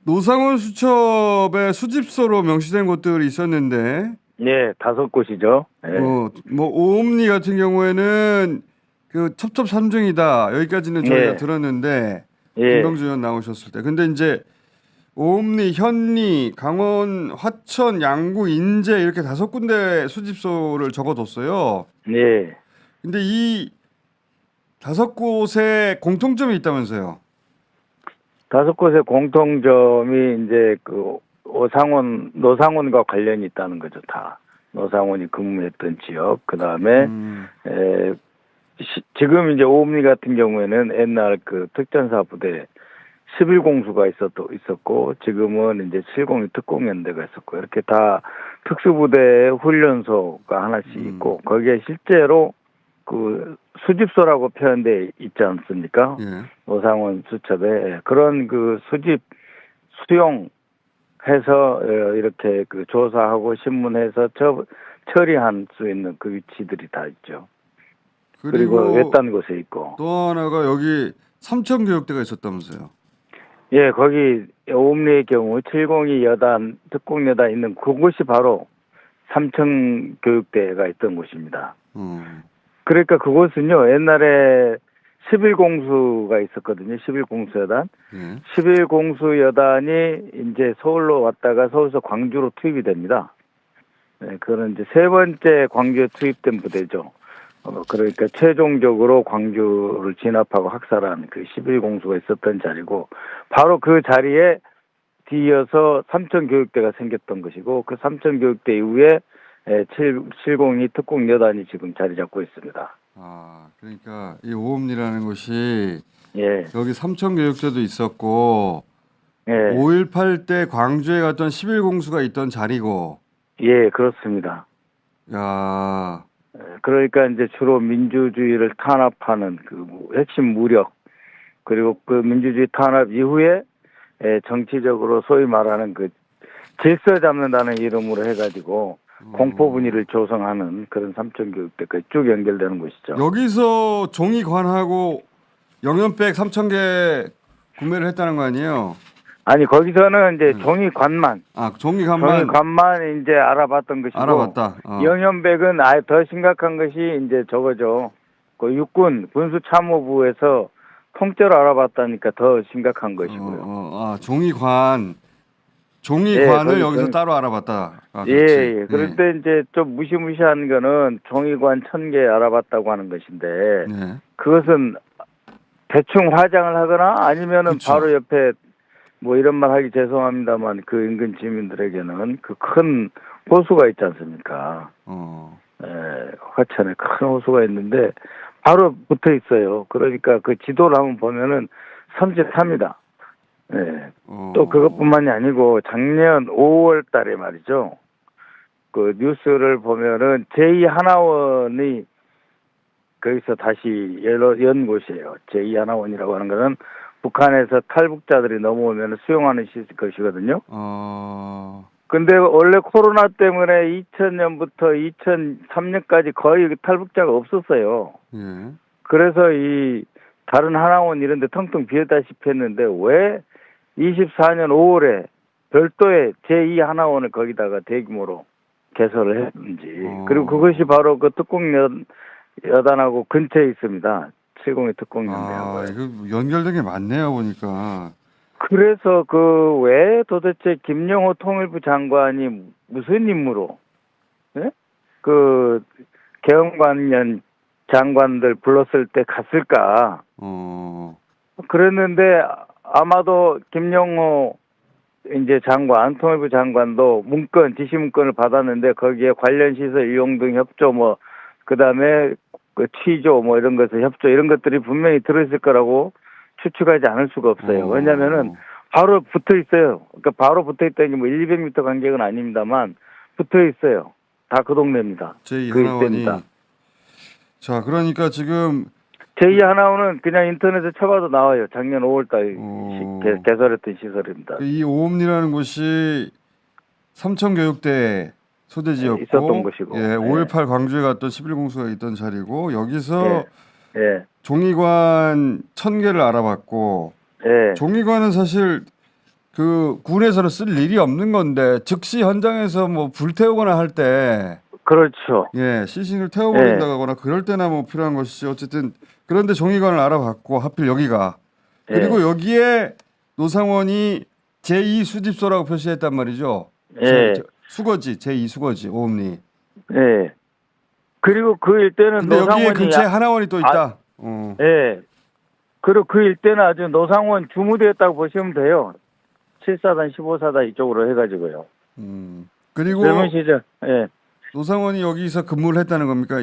노상원 수첩의 수집소로 명시된 곳들이 있었는데, 예, 5곳이죠. 예. 뭐 오음리 같은 경우에는 그 첩첩 산중이다 여기까지는 저희가 예. 들었는데 예. 김병주 의원 나오셨을 때, 근데 이제 오음리, 현리, 강원, 화천, 양구, 인제 이렇게 5군데 수집소를 적어뒀어요. 예. 근데 이 5곳에 공통점이 있다면서요? 5곳의 공통점이 이제 그 노상원과 관련이 있다는 거죠, 다. 노상원이 근무했던 지역, 그 다음에, 지금 이제 오음리 같은 경우에는 옛날 그 특전사 부대 11공수가 있었고, 지금은 이제 702 특공연대가 있었고, 이렇게 다 특수부대 훈련소가 하나씩 있고, 거기에 실제로 그 수집소라고 표현돼 있지 않습니까? 예. 노상원 수첩에 그런 그 수집 수용해서 이렇게 그 조사하고 신문해서 처리할 수 있는 그 위치들이 다 있죠. 그리고 외딴 곳에 있고. 또 하나가 여기 삼천교육대가 있었다면서요? 예, 거기 오음리의 경우 702 여단 특공여단 있는 그곳이 바로 삼천교육대가 있던 곳입니다. 그러니까 그곳은요, 옛날에 11공수가 있었거든요. 11공수여단. 예. 11공수여단이 이제 서울로 왔다가 서울에서 광주로 투입이 됩니다. 네, 그거는 이제 3번째 광주에 투입된 부대죠. 그러니까 최종적으로 광주를 진압하고 학살한 그 11공수가 있었던 자리고, 바로 그 자리에 뒤이어서 삼천교육대가 생겼던 것이고, 그 삼천교육대 이후에 702 특공여단이 지금 자리 잡고 있습니다. 아, 그러니까 이 오음리라는 곳이 예. 여기 삼천교육대도 있었고, 예. 5.18 때 광주에 갔던 11공수가 있던 자리고. 예, 그렇습니다. 야, 그러니까 이제 주로 민주주의를 탄압하는 그 핵심 무력, 그리고 그 민주주의 탄압 이후에 정치적으로 소위 말하는 그 질서 잡는다는 이름으로 해가지고 공포 분위기를 조성하는 그런 삼천교육대까지 쭉 연결되는 곳이죠. 여기서 종이관하고 영연백 3,000개 구매를 했다는 거 아니에요? 아니, 거기서는 이제 종이관만 이제 알아봤던 것이고, 알아봤다. 영연백은 아예 더 심각한 것이 이제 저거죠. 그 육군 군수참모부에서 통째로 알아봤다니까 더 심각한 것이고요. 종이관을 여기서 따로 알아봤다. 예. 그런데 이제 좀 무시무시한 거는 종이관 1,000개 알아봤다고 하는 것인데, 그것은 대충 화장을 하거나 아니면은 그쵸. 바로 옆에 뭐 이런 말 하기 죄송합니다만 그 인근 주민들에게는 그 큰 호수가 있지 않습니까? 화천에 큰 호수가 있는데 바로 붙어 있어요. 그러니까 그 지도를 한번 보면은 섬찟합니다. 네. 또 그것뿐만이 아니고 작년 5월 달에 말이죠. 그 뉴스를 보면은 제2하나원이 거기서 다시 연 곳이에요. 제2하나원이라고 하는 거는 북한에서 탈북자들이 넘어오면 수용하는 것이거든요. 근데 원래 코로나 때문에 2000년부터 2003년까지 거의 탈북자가 없었어요. 그래서 이 다른 하나원 이런 데 텅텅 비었다시피 했는데 왜 24년 5월에 별도의 제2하나원을 거기다가 대규모로 개설을 했는지. 그리고 그것이 바로 그 특공여단하고 근처에 있습니다. 702 특공연대하고. 이거 연결된 게 많네요, 보니까. 그래서 그 왜 도대체 김영호 통일부 장관이 무슨 임무로, 예? 그 개헌관련 장관들 불렀을 때 갔을까? 그랬는데 아마도 김영호 이제 장관, 통일부 장관도 지시 문건을 받았는데 거기에 관련 시설 이용 등 협조 그다음에 그 취조 이런 것을 협조 이런 것들이 분명히 들어있을 거라고 추측하지 않을 수가 없어요. 왜냐면은 바로 붙어 있어요. 그러니까 바로 붙어 있다는 게 1, 200m 간격은 아닙니다만 붙어 있어요. 다 그 동네입니다. 제2하나원이. 자, 그러니까 지금 제2하나원은 그냥 인터넷에 쳐봐도 나와요. 작년 5월달 개설했던 시설입니다. 이 오음리라는 곳이 삼천교육대 소대지였고 있었던 곳이고. 5.18 광주에 갔던 11공수가 있던 자리고 여기서 종이관 1,000개를 알아봤고 종이관은 사실 그 군에서는 쓸 일이 없는 건데 즉시 현장에서 뭐 불태우거나 할 때 그렇죠. 예, 시신을 태워버린다거나 그럴 때나 뭐 필요한 것이지 어쨌든 그런데 종이관을 알아봤고 하필 여기가 그리고 여기에 노상원이 제2 수집소라고 표시했단 말이죠. 예. 수거지 제2 수거지 오음리. 예. 그리고 그 일대는 근데 여기에 노상원이 근처에 하나원이 또 있다. 예. 그리고 그 일대는 아주 노상원 주무대였다고 보시면 돼요. 7사단, 15사단 이쪽으로 해가지고요. 그리고 젊은 시절, 예. 노상원이 여기서 근무를 했다는 겁니까?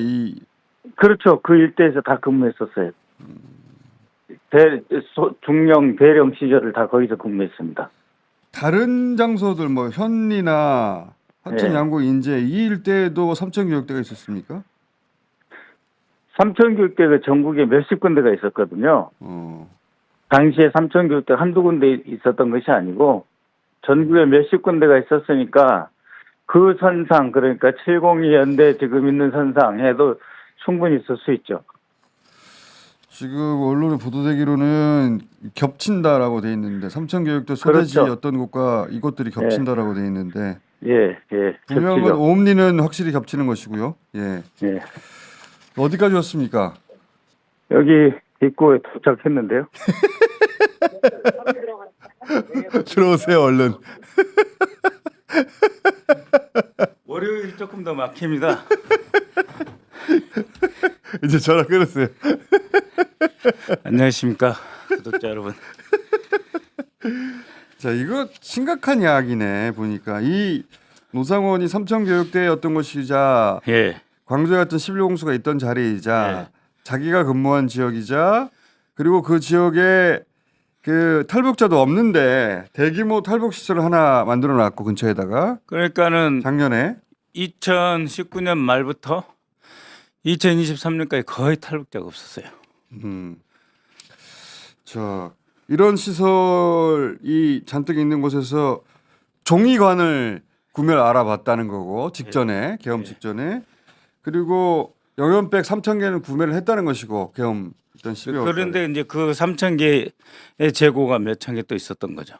그렇죠. 그 일대에서 다 근무했었어요. 중령, 대령 시절을 다 거기서 근무했습니다. 다른 장소들 뭐 현리나 하천, 예. 양구, 인제 이 일대에도 삼천교육대가 있었습니까? 삼천교육대가 전국에 몇십 군데가 있었거든요. 당시에 삼천교육대 한두 군데 있었던 것이 아니고 전국에 몇십 군데가 있었으니까 그 선상 그러니까 702 연대 지금 있는 선상 해도 충분히 있을 수 있죠. 지금 언론에 보도되기로는 겹친다라고 돼 있는데 삼천교육대 소재지 그렇죠. 어떤 곳과 이곳들이 겹친다라고 돼 있는데 예. 분명한 건 겹치죠. 오음리는 확실히 겹치는 것이고요. 예. 예. 어디까지 왔습니까? 여기 입구에 도착했는데요. 들어오세요 얼른. 월요일 조금 더 막힙니다. 이제 전화 끊으세요. 안녕하십니까 구독자 여러분. 자, 이거 심각한 이야기네 보니까 이 노상원이 삼천교육대였던 것이자 예. 광주에 같은 11공수가 있던 자리이자 예. 자기가 근무한 지역이자 그리고 그 지역에 그 탈북자도 없는데 대규모 탈북 시설을 하나 만들어 놨고 근처에다가 그러니까는 작년에 2019년 말부터 2023년까지 거의 탈북자가 없었어요. 자, 이런 시설이 잔뜩 있는 곳에서 종이관을 구매를 알아봤다는 거고 직전에 계엄 직전에 그리고 영연백 3,000개는 구매를 했다는 것이고 계엄 일단 12월 그런데 이제 그 3,000개의 재고가 몇 천 개 또 있었던 거죠.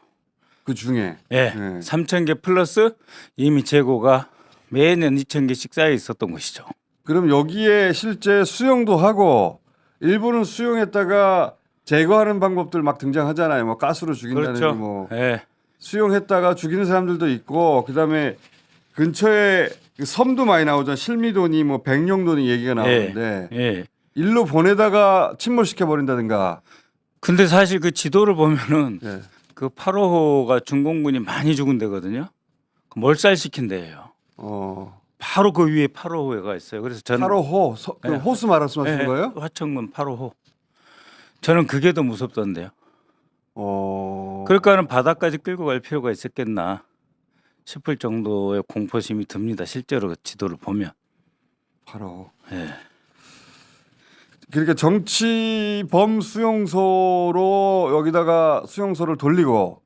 그 중에 예. 3,000개 플러스 이미 재고가 매년 2,000개씩 쌓여 있었던 것이죠. 그럼 여기에 실제 수용도 하고 일부는 수용했다가 제거하는 방법들 막 등장하잖아요. 뭐 가스로 죽인다는 그렇죠. 뭐 예. 수용했다가 죽이는 사람들도 있고 그다음에 근처에 그 섬도 많이 나오잖아. 실미도니 뭐 백령도니 얘기가 나오는데 예. 일로 보내다가 침몰시켜 버린다든가. 근데 사실 그 지도를 보면은 예. 그 8호가 중공군이 많이 죽은 데거든요. 그 몰살시킨 데예요. 바로 그 위에 8호가 있어요. 그래서 저는 8호호 그 예. 호수 말씀하시는 거예요? 화천군 8호호. 저는 그게 더 무섭던데요. 어. 그러니까는 바다까지 끌고 갈 필요가 있었겠나 싶을 정도의 공포심이 듭니다. 실제로 그 지도를 보면. 8호. 예. 그러니까 정치범 수용소로 여기다가 수용소를 돌리고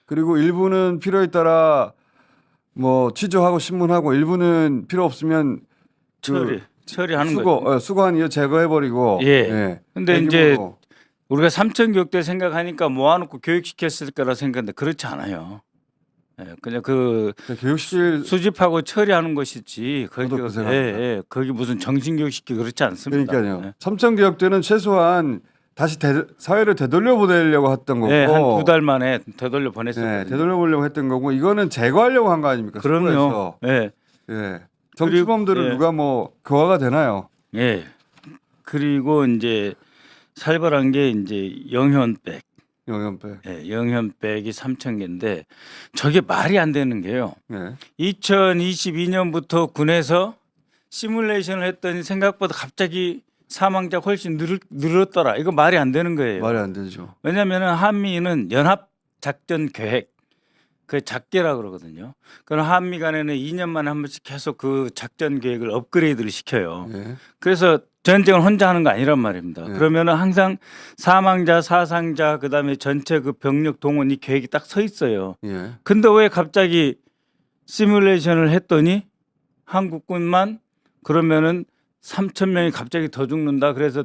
그리고 일부는 필요에 따라 뭐 취조하고 신문하고 일부는 필요 없으면 처리하는 거죠. 수거한 이후 제거해버리고. 예. 근데 이제 대규모로. 우리가 삼천교육대 생각하니까 모아놓고 교육시켰을 거라 생각했는데 그렇지 않아요. 예, 그냥 그 교육실 수집하고 처리하는 것이지 거기 저도 그 생각합니다. 거기 무슨 정신교육시키 그렇지 않습니다. 그러니까요. 예. 삼천교육대는 최소한 다시 사회를 되돌려 보내려고 했던 거고. 네, 한 2달 만에 되돌려 보냈었거든요. 네, 되돌려 보려고 했던 거고 이거는 제거하려고 한 거 아닙니까? 그럼요. 수거해서. 예. 예. 정치범들을 그리고, 예. 누가 뭐 교화가 되나요? 예. 그리고 이제 살벌한 게 이제 영현백. 영연배. 예, 영현백이 3,000개인데 저게 말이 안 되는 게요. 네. 2022년부터 군에서 시뮬레이션을 했더니 생각보다 갑자기 사망자 훨씬 늘었더라. 이거 말이 안 되는 거예요. 말이 안 되죠. 왜냐하면 한미는 연합 작전 계획 그 작계라 그러거든요. 그럼 한미 간에는 2년 만에 한 번씩 계속 그 작전 계획을 업그레이드를 시켜요. 예. 그래서 전쟁을 혼자 하는 거 아니란 말입니다. 네. 그러면은 항상 사망자, 사상자, 그다음에 전체 그 병력 동원 이 계획이 딱 서 있어요. 예. 근데 왜 갑자기 시뮬레이션을 했더니 한국군만 그러면은 3,000명이 갑자기 더 죽는다. 그래서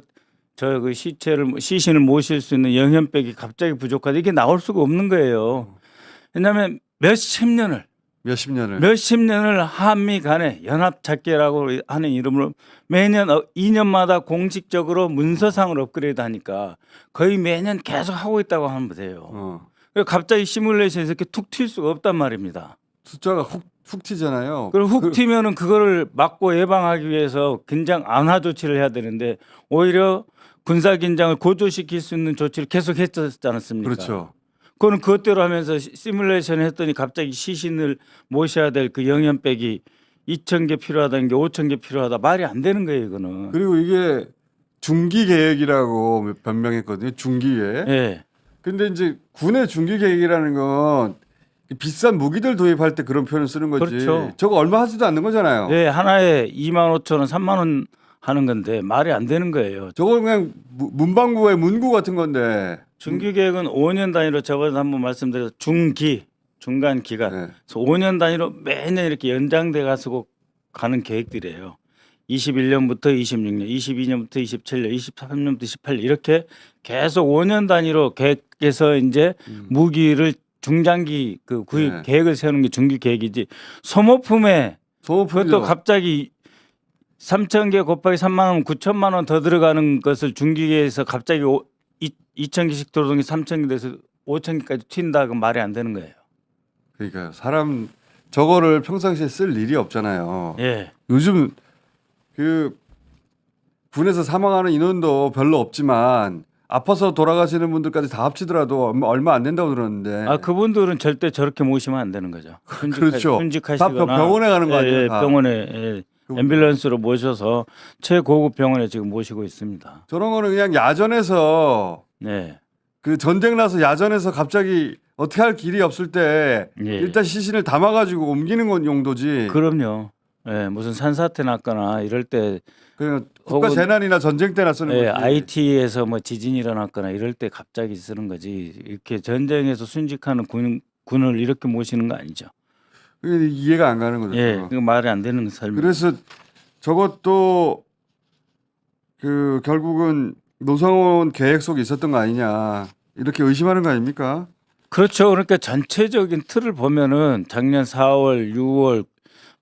저 그 시신을 모실 수 있는 영현백이 갑자기 부족하다. 이게 나올 수가 없는 거예요. 왜냐하면 몇십 년을 한미 간의 연합작계라고 하는 이름으로 매년 2년마다 공식적으로 문서상을 업그레이드하니까 거의 매년 계속 하고 있다고 하면 돼요. 그리고 갑자기 시뮬레이션에서 이렇게 툭 튈 수가 없단 말입니다. 숫자가 훅 튀잖아요. 그리고 훅 튀면은 그거를 막고 예방하기 위해서 긴장 안화 조치를 해야 되는데 오히려 군사 긴장을 고조시킬 수 있는 조치를 계속 했지 않았습니까? 그렇죠. 그거는 그것대로 하면서 시뮬레이션 했더니 갑자기 시신을 모셔야 될 그 영연백이 2,000개 필요하다는 게 5,000개 필요하다. 말이 안 되는 거예요, 이거는. 그리고 이게 중기 계획이라고 변명했거든요. 중기 계획. 예. 근데 이제 군의 중기 계획이라는 건 비싼 무기들 도입할 때 그런 표현을 쓰는 거지. 그렇죠. 저거 얼마 하지도 않는 거잖아요. 예, 하나에 25,000원, 3만 원 하는 건데 말이 안 되는 거예요. 저거 그냥 문방구의 문구 같은 건데. 중기 계획은 5년 단위로 저번에 한번 말씀드렸 중기 중간 기간. 네. 그래서 5년 단위로 매년 이렇게 연장돼 가지고 가는 계획들이에요. 21년부터 26년, 22년부터 27년, 23년부터 18년 이렇게 계속 5년 단위로 계획해서 이제 무기를 중장기 그 구입 네. 계획을 세우는 게 중기 계획이지. 소모품에 그것도 갑자기 3,000개 곱하기 3만 원, 9천만 원 더 들어가는 것을 중기계에서 갑자기 2,000개씩 들어오는 게 3,000개 돼서 5,000개까지 튄다. 그 말이 안 되는 거예요. 그러니까 사람 저거를 평상시에 쓸 일이 없잖아요. 예. 요즘 그 군에서 사망하는 인원도 별로 없지만 아파서 돌아가시는 분들까지 다 합치더라도 얼마 안 된다고 들었는데. 아 그분들은 절대 저렇게 모시면 안 되는 거죠. 그렇죠. 순직하시거나 다 병원에 가는 거 아니에요? 예, 다. 병원에 예. 앰뷸런스로 모셔서 최고급 병원에 지금 모시고 있습니다. 저런 거는 그냥 야전에서 네. 그 전쟁 나서 야전에서 갑자기 어떻게 할 길이 없을 때 예. 일단 시신을 담아가지고 옮기는 건 용도지. 그럼요. 예, 무슨 산사태 났거나 이럴 때 그냥 국가 혹은- 재난이나 전쟁 때나 쓰는 예, 거지. IT에서 뭐 지진이 일어났거나 이럴 때 갑자기 쓰는 거지. 이렇게 전쟁에서 순직하는 군을 이렇게 모시는 거 아니죠. 그게 이해가 안 가는 거죠. 예, 저거. 그 말이 안 되는 설명. 그래서 저것도 그 결국은 노상원 계획 속에 있었던 거 아니냐 이렇게 의심하는 거 아닙니까? 그렇죠. 그러니까 전체적인 틀을 보면은 작년 4월, 6월,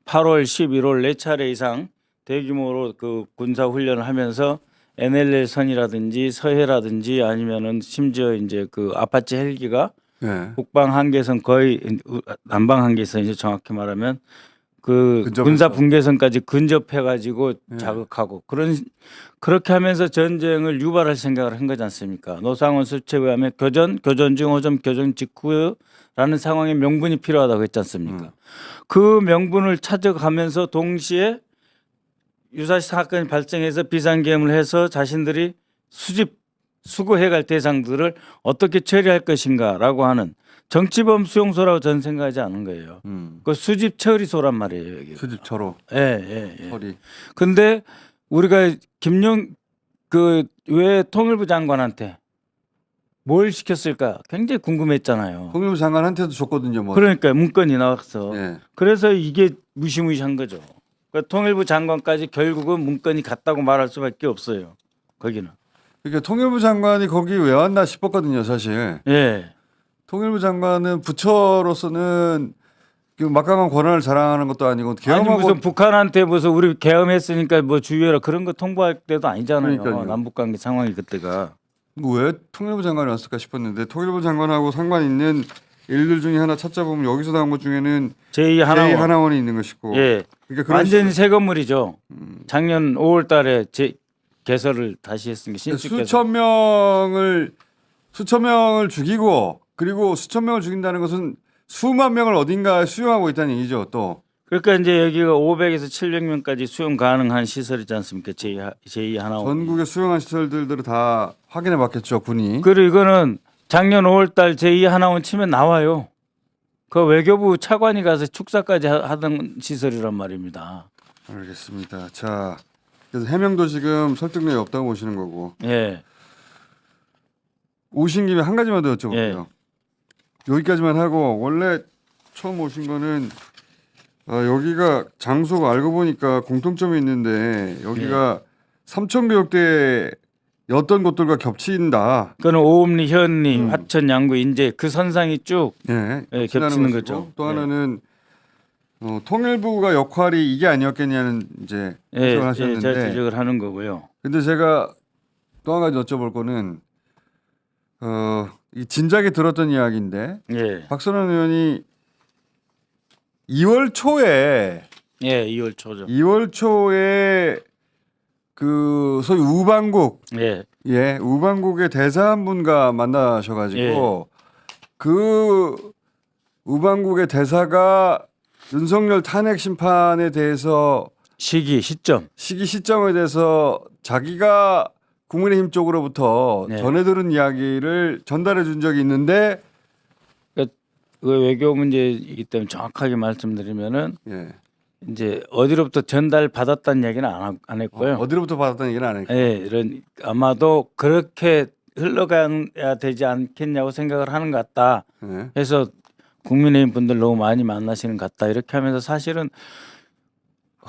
8월, 11월 네 차례 이상 대규모로 그 군사 훈련을 하면서 NLL 선이라든지 서해라든지 아니면은 심지어 이제 그 아파치 헬기가 네. 북방 한계선 거의 남방 한계선 이제 정확히 말하면 그 근접해서. 군사 분계선까지 근접해 가지고 네. 자극하고 그렇게 하면서 전쟁을 유발할 생각을 한 거지 않습니까? 노상원 수첩에 의하면 교전 중 호전 교전 직후라는 상황의 명분이 필요하다고 했지 않습니까? 그 명분을 찾아가면서 동시에 유사시 사건이 발생해서 비상계엄을 해서 자신들이 수거해갈 대상들을 어떻게 처리할 것인가라고 하는 정치범 수용소라고 저는 생각하지 않은 거예요. 그 수집 처리소란 말이에요. 여기가. 수집처로 예. 처리. 근데 우리가 왜 통일부 장관한테 뭘 시켰을까 굉장히 궁금했잖아요. 통일부 장관한테도 줬거든요. 뭐. 그러니까 문건이 나왔어. 네. 그래서 이게 무시무시한 거죠. 그러니까 통일부 장관까지 결국은 문건이 같다고 말할 수밖에 없어요. 거기는. 그러니까 통일부 장관이 거기 왜 왔나 싶었거든요, 사실. 예. 통일부 장관은 부처로서는 그 막강한 권한을 자랑하는 것도 아니고 아니 계엄하고 무슨 북한한테 무슨 우리 계엄했으니까 뭐 주의해라 그런 거 통보할 때도 아니잖아요. 그러니까요. 남북관계 상황이 그때가. 왜 통일부 장관이 왔을까 싶었는데 통일부 장관하고 상관 있는 일들 중에 하나 찾아보면 여기서 나온 것 중에는 제2 하나원. 제2하나원이 있는 것이고. 예. 그러니까 그런 완전히 새 건물이죠. 작년 5월달에 개설을 다시 했으니까 신축 개설. 수천 명을 죽이고 그리고 수천 명을 죽인다는 것은 수만 명을 어딘가에 수용하고 있다는 얘기죠. 또 그러니까 이제 여기가 500에서 700명까지 수용 가능한 시설이지 않습니까? 제2 하나원. 전국의 수용한 시설들을 다 확인해 봤겠죠, 군이. 그리고 이거는 작년 5월달 제2 하나원 치면 나와요. 그 외교부 차관이 가서 축사까지 하던 시설이란 말입니다. 알겠습니다. 자, 그래서 해명도 지금 설득력이 없다고 보시는 거고. 예. 오신 김에 한 가지만 더 여쭤볼게요. 예. 여기까지만 하고 원래 처음 오신 거는 여기가 장소가 알고 보니까 공통점이 있는데 여기가 삼천교육대 어떤 곳들과 겹친다. 그거는 오음리, 현리, 화천, 양구, 인제 그 선상이 쭉 예, 예, 겹친다는 겹치는 것이고, 거죠. 또 예. 하나는 통일부가 역할이 이게 아니었겠냐는 이제 예, 지적을 예, 하셨는데, 제가 지적을 하는 거고요. 근데 제가 또 한 가지 여쭤볼 거는 이 진작에 들었던 이야기인데 예, 박선원 의원이 2월 초에 예, 2월 초죠. 2월 초에 그 소위 우방국 예, 우방국의 대사 한 분과 만나셔가지고 그 우방국의 대사가 윤석열 탄핵 심판에 대해서 시점. 시점에 대해서 자기가 국민의힘 쪽으로부터 네. 전해 들은 이야기를 전달해 준 적이 있는데 그 외교 문제이기 때문에 정확하게 말씀드리면은 예. 이제 어디로부터 전달 받았다는 얘기는 안 했고요. 어디로부터 받았다는 얘기는 안 했고 예, 이런 아마도 그렇게 흘러가야 되지 않겠냐고 생각을 하는 것 같다. 예. 해서 국민의힘 분들 너무 많이 만나시는 것 같다. 이렇게 하면서 사실은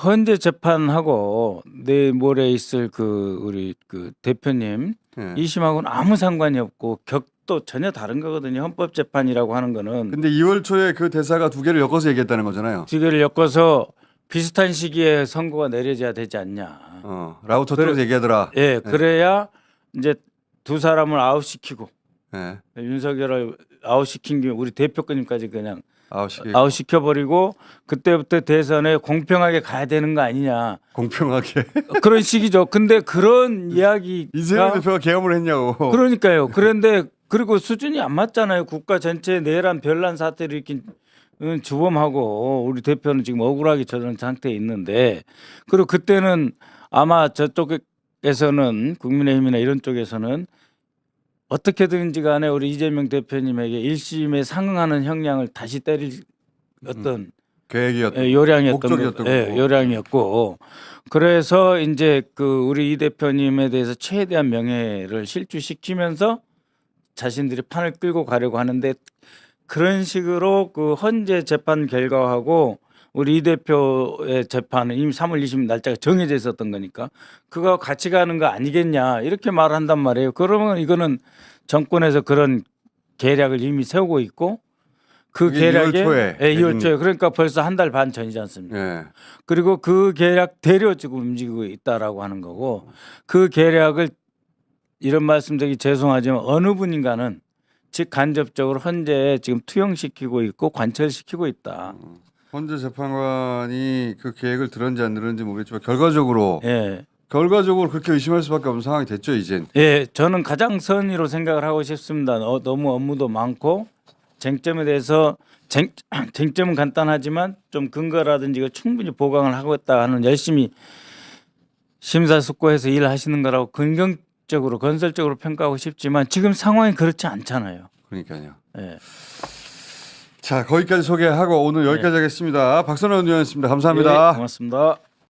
헌재 재판하고 내일 모레 있을 그 우리 그 대표님 예. 2심하고는 아무 상관이 없고 격도 전혀 다른 거거든요. 헌법 재판이라고 하는 거는 근데 2월 초에 그 대사가 두 개를 엮어서 얘기했다는 거잖아요. 두 개를 엮어서 비슷한 시기에 선고가 내려져야 되지 않냐. 라고 저쪽에서 얘기하더라. 예, 그래야 이제 두 사람을 아웃시키고 예. 윤석열을 아웃시킨 게 우리 대표님까지 그냥 아웃시키 아웃시켜버리고 그때부터 대선에 공평하게 가야 되는 거 아니냐. 공평하게 그런 식이죠. 근데 그런 이야기가 이재명 대표가 계엄을 했냐고. 그러니까요. 그런데 그리고 수준이 안 맞잖아요. 국가 전체에 내란 별난 사태를 일으킨 주범하고 우리 대표는 지금 억울하게 저런 상태에 있는데 그리고 그때는 아마 저쪽에서는 국민의힘이나 이런 쪽에서는 어떻게든지 간에 우리 이재명 대표님에게 1심에 상응하는 형량을 다시 때릴 어떤 계획이었던 요량이었던 목적이었던 거고. 요량이었고 그래서 이제 그 우리 이 대표님에 대해서 최대한 명예를 실추시키면서 자신들이 판을 끌고 가려고 하는데 그런 식으로 그 헌재 재판 결과하고 우리 이 대표의 재판은 이미 3월 20일 날짜가 정해져 있었던 거니까 그거 같이 가는 거 아니겠냐 이렇게 말한단 말이에요. 그러면 이거는 정권에서 그런 계략을 이미 세우고 있고 그 그게 계략에 2월 초에. 2월 초에 그러니까 벌써 한 달 반 전이지 않습니까? 예. 그리고 그 계략대로 지금 움직이고 있다라고 하는 거고 그 계략을 이런 말씀드리기 죄송하지만 어느 분인가는 직간접적으로 헌재에 지금 투영시키고 있고 관철시키고 있다. 헌재 재판관이 그 계획을 들었는지 안 들었는지 모르겠지만 결과적으로 예. 그렇게 의심할 수밖에 없는 상황이 됐죠 이젠. 예, 저는 가장 선의로 생각을 하고 싶습니다. 너무 업무도 많고 쟁점에 대해서 쟁점은 간단하지만 좀 근거라든지 이거 충분히 보강을 하고 있다 하는 열심히 심사숙고해서 일하시는 거라고 긍정적으로 건설적으로 평가하고 싶지만 지금 상황이 그렇지 않잖아요. 그러니까요. 예. 자 거기까지 소개하고 오늘 여기까지 하겠습니다. 박선원 의원이었습니다. 감사합니다. 예, 고맙습니다.